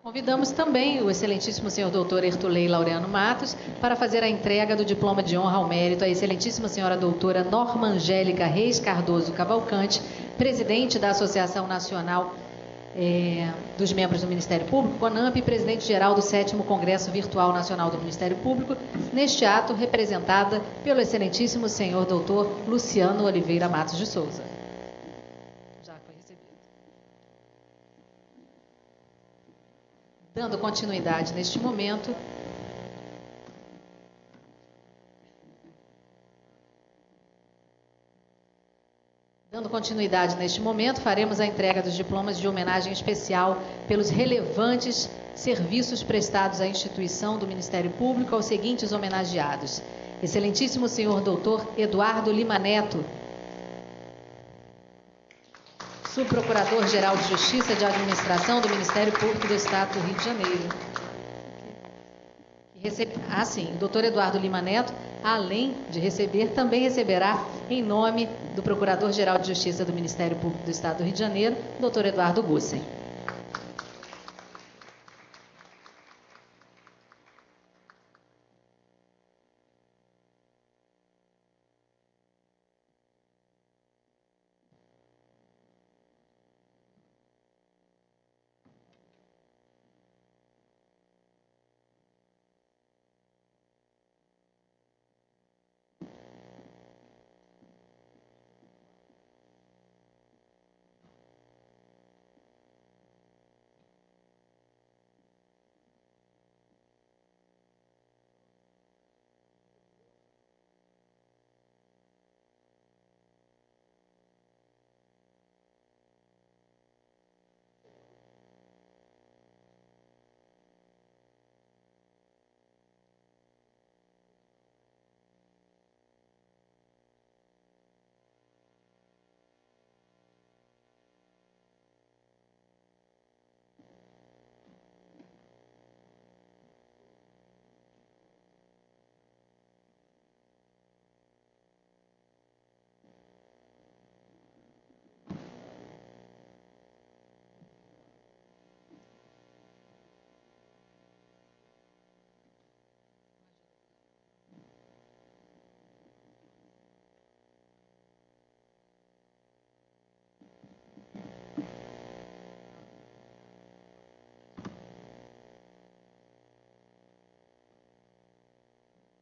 Convidamos também o excelentíssimo senhor doutor Ertulei Laureano Matos para fazer a entrega do diploma de honra ao mérito à excelentíssima senhora doutora Norma Angélica Reis Cardoso Cavalcante, presidente da Associação Nacional dos Membros do Ministério Público, CONAMP, e presidente-geral do 7º Congresso Virtual Nacional do Ministério Público, neste ato representada pelo excelentíssimo senhor doutor Luciano Oliveira Matos de Souza. Dando continuidade neste momento, faremos a entrega dos diplomas de homenagem especial pelos relevantes serviços prestados à instituição do Ministério Público aos seguintes homenageados: excelentíssimo senhor doutor Eduardo Lima Neto, subprocurador-geral de Justiça de Administração do Ministério Público do Estado do Rio de Janeiro. O doutor Eduardo Lima Neto, além de receber, também receberá, em nome do Procurador-Geral de Justiça do Ministério Público do Estado do Rio de Janeiro, doutor Eduardo Gussen.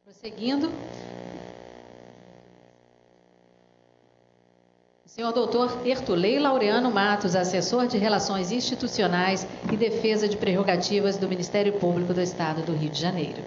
Prosseguindo, o senhor doutor Ertulei Laureano Matos, assessor de Relações Institucionais e Defesa de Prerrogativas do Ministério Público do Estado do Rio de Janeiro.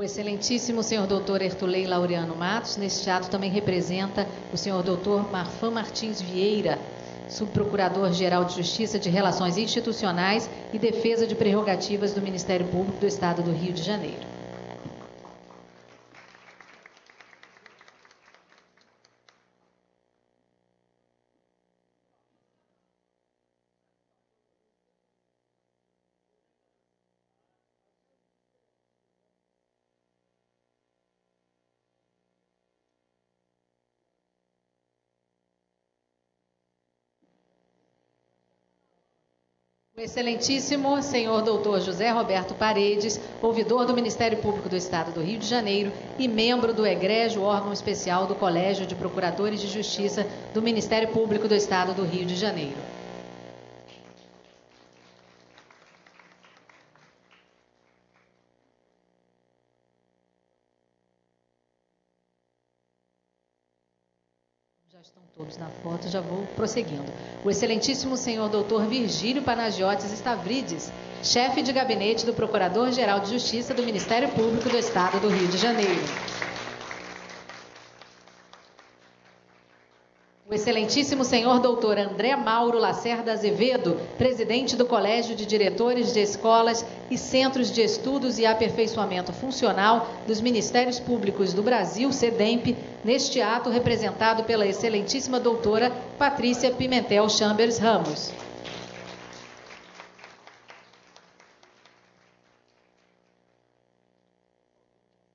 O excelentíssimo senhor doutor Ertulei Laureano Matos, neste ato também representa o senhor doutor Marfan Martins Vieira, subprocurador-geral de Justiça de Relações Institucionais e Defesa de Prerrogativas do Ministério Público do Estado do Rio de Janeiro. O excelentíssimo senhor doutor José Roberto Paredes, ouvidor do Ministério Público do Estado do Rio de Janeiro e membro do egrégio órgão especial do Colégio de Procuradores de Justiça do Ministério Público do Estado do Rio de Janeiro. Já estão todos na foto, já vou prosseguindo. O excelentíssimo senhor doutor Virgílio Panagiotis Stavrides, chefe de gabinete do Procurador-Geral de Justiça do Ministério Público do Estado do Rio de Janeiro. O excelentíssimo senhor doutor André Mauro Lacerda Azevedo, presidente do Colégio de Diretores de Escolas e Centros de Estudos e Aperfeiçoamento Funcional dos Ministérios Públicos do Brasil, SEDEMP, neste ato representado pela excelentíssima doutora Patrícia Pimentel Chambers Ramos.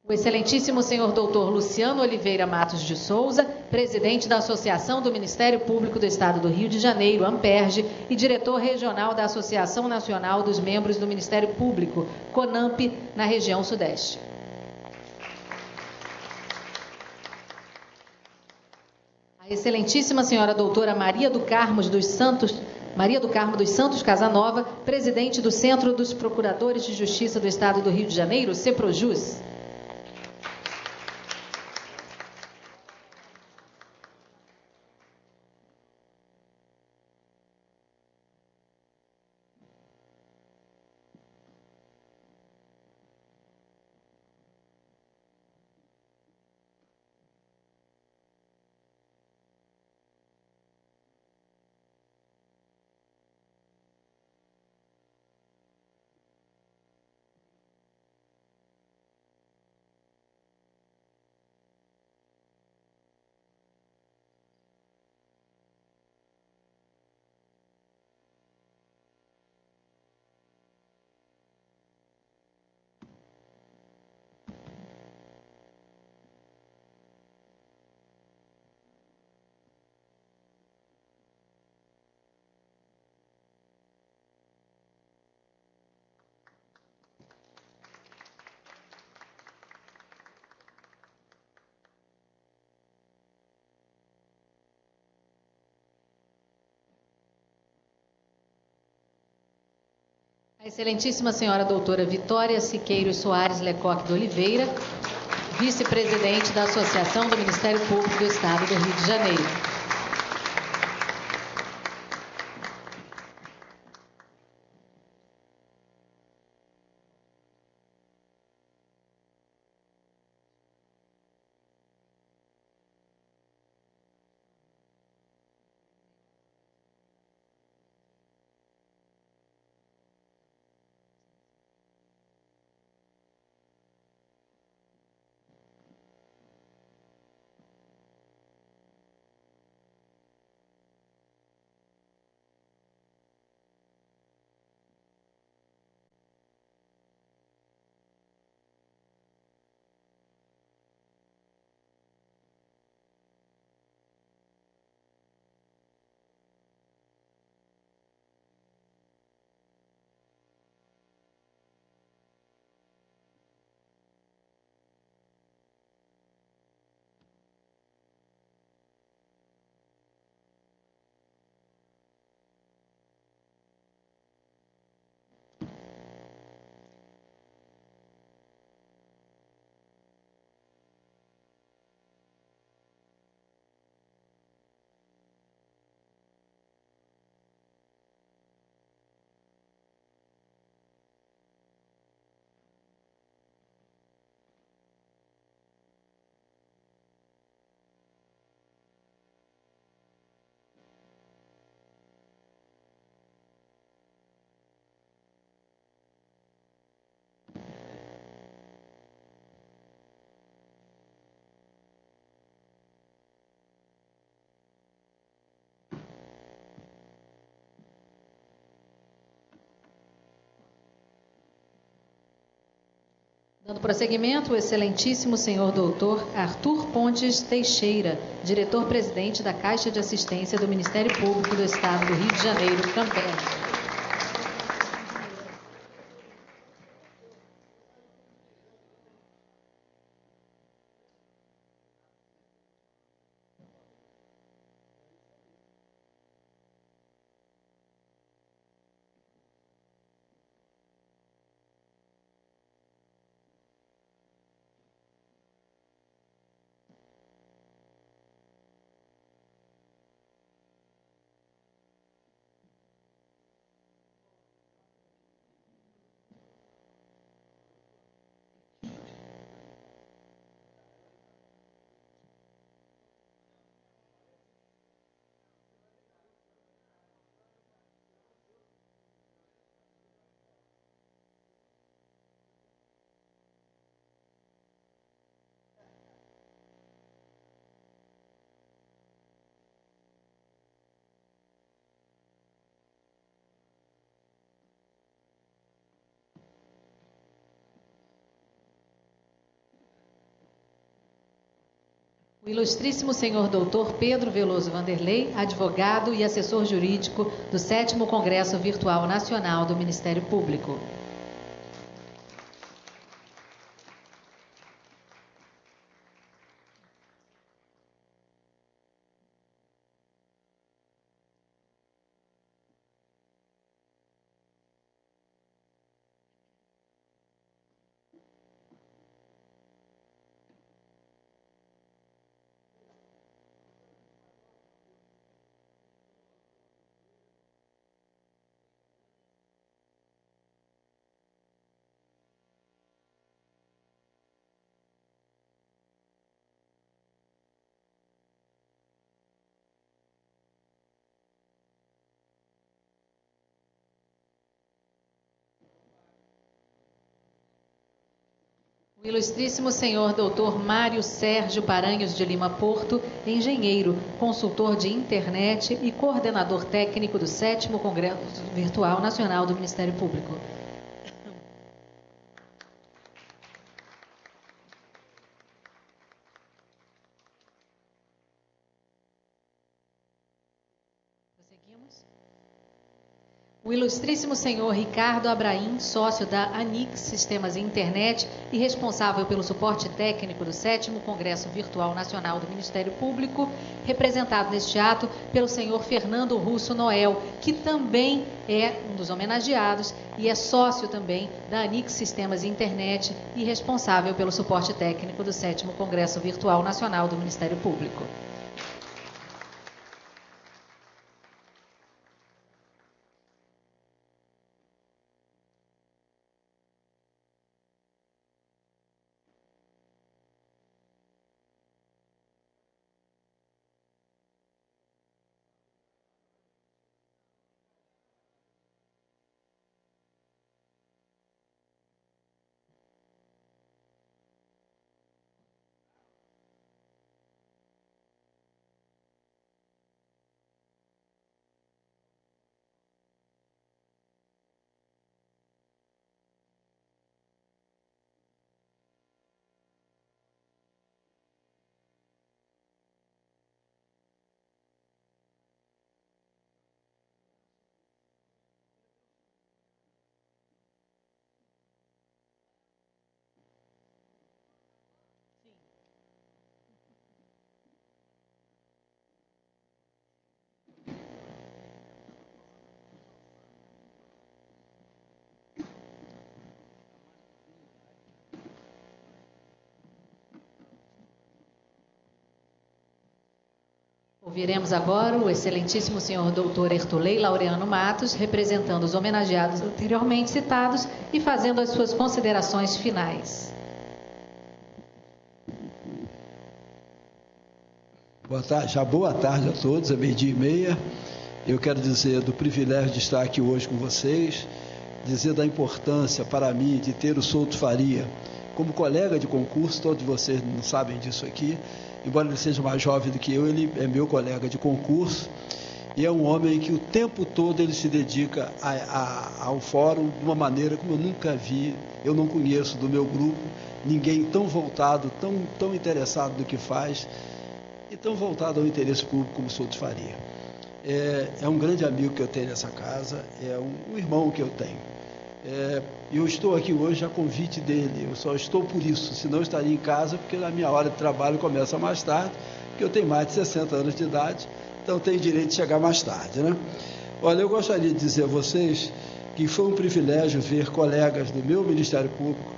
O excelentíssimo senhor doutor Luciano Oliveira Matos de Souza, presidente da Associação do Ministério Público do Estado do Rio de Janeiro, AMPERJ, e diretor regional da Associação Nacional dos Membros do Ministério Público, CONAMP, na região Sudeste. A excelentíssima senhora doutora Maria do Carmo dos Santos Casanova, presidente do Centro dos Procuradores de Justiça do Estado do Rio de Janeiro, CEPROJUS. A excelentíssima senhora doutora Vitória Siqueiros Soares Lecoque de Oliveira, vice-presidente da Associação do Ministério Público do Estado do Rio de Janeiro. Dando prosseguimento, o excelentíssimo senhor doutor Arthur Pontes Teixeira, diretor-presidente da Caixa de Assistência do Ministério Público do Estado do Rio de Janeiro, Camperge. O ilustríssimo senhor doutor Pedro Veloso Vanderlei, advogado e assessor jurídico do 7º Congresso Virtual Nacional do Ministério Público. O ilustríssimo senhor doutor Mário Sérgio Paranhos de Lima Porto, engenheiro, consultor de internet e coordenador técnico do 7º Congresso Virtual Nacional do Ministério Público. Prosseguimos. O ilustríssimo senhor Ricardo Abraim, sócio da Anix Sistemas e Internet e responsável pelo suporte técnico do 7º Congresso Virtual Nacional do Ministério Público, representado neste ato pelo senhor Fernando Russo Noel, que também é um dos homenageados e é sócio também da Anix Sistemas e Internet e responsável pelo suporte técnico do 7º Congresso Virtual Nacional do Ministério Público. Ouviremos agora o excelentíssimo senhor doutor Ertolei Laureano Matos, representando os homenageados anteriormente citados e fazendo as suas considerações finais. Boa tarde a todos, é 12:30. Eu quero dizer do privilégio de estar aqui hoje com vocês, dizer da importância para mim de ter o Souto Faria como colega de concurso. Todos vocês não sabem disso aqui, embora ele seja mais jovem do que eu, ele é meu colega de concurso, e é um homem que o tempo todo ele se dedica ao fórum de uma maneira como eu nunca vi, eu não conheço do meu grupo, ninguém tão voltado, tão interessado no que faz e tão voltado ao interesse público como o Souto Faria. É um grande amigo que eu tenho nessa casa, é um irmão que eu tenho. Eu estou aqui hoje a convite dele, eu só estou por isso, senão eu estaria em casa, porque a minha hora de trabalho começa mais tarde, porque eu tenho mais de 60 anos de idade, então tenho direito de chegar mais tarde, né? Olha, eu gostaria de dizer a vocês que foi um privilégio ver colegas do meu Ministério Público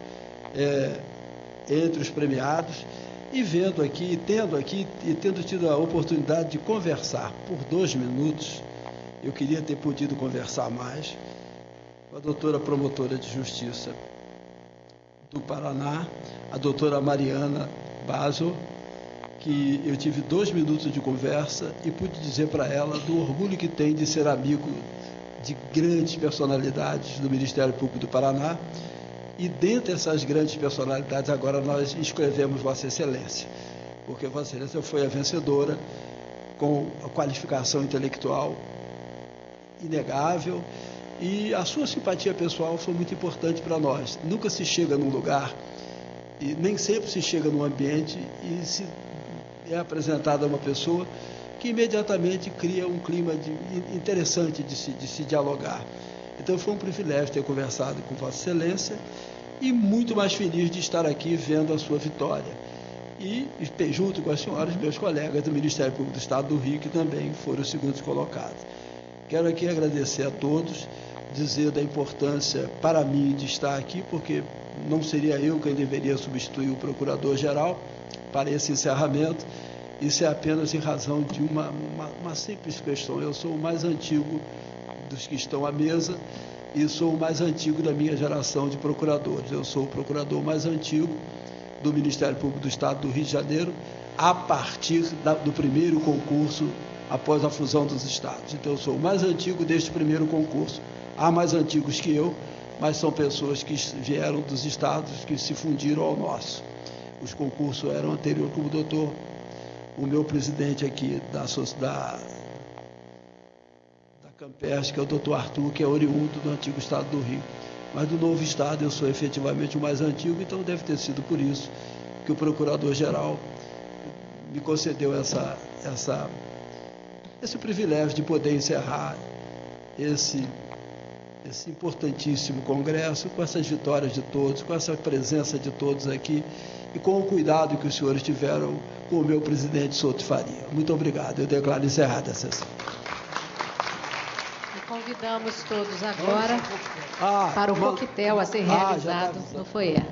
entre os premiados, e vendo aqui, tendo tido a oportunidade de conversar por 2 minutos, eu queria ter podido conversar mais, com a doutora promotora de Justiça do Paraná, a doutora Mariana Basso, que eu tive 2 minutos de conversa e pude dizer para ela do orgulho que tem de ser amigo de grandes personalidades do Ministério Público do Paraná. E dentre essas grandes personalidades, agora nós escrevemos Vossa Excelência, porque Vossa Excelência foi a vencedora com a qualificação intelectual inegável, e a sua simpatia pessoal foi muito importante para nós. Nunca se chega num lugar, e nem sempre se chega num ambiente, e se é apresentada uma pessoa que imediatamente cria um clima interessante de se dialogar. Então foi um privilégio ter conversado com Vossa Excelência e muito mais feliz de estar aqui vendo a sua vitória. E junto com as senhoras, meus colegas do Ministério Público do Estado do Rio, que também foram os segundos colocados. Quero aqui agradecer a todos, dizer da importância para mim de estar aqui, porque não seria eu quem deveria substituir o Procurador-Geral para esse encerramento. Isso é apenas em razão de uma simples questão. Eu sou o mais antigo dos que estão à mesa e sou o mais antigo da minha geração de procuradores. Eu sou o procurador mais antigo do Ministério Público do Estado do Rio de Janeiro, a partir do primeiro concurso após a fusão dos estados. Então, eu sou o mais antigo deste primeiro concurso. Há mais antigos que eu, mas são pessoas que vieram dos estados que se fundiram ao nosso. Os concursos eram anteriores, como o meu presidente aqui da Campestre, que é o doutor Arthur, que é oriundo do antigo estado do Rio. Mas do novo estado eu sou efetivamente o mais antigo, então deve ter sido por isso que o Procurador-Geral me concedeu esse privilégio de poder encerrar esse importantíssimo congresso, com essas vitórias de todos, com essa presença de todos aqui e com o cuidado que os senhores tiveram com o meu presidente Souto Faria. Muito obrigado. Eu declaro encerrada a sessão. Convidamos todos agora para o coquetel a ser realizado no foyer.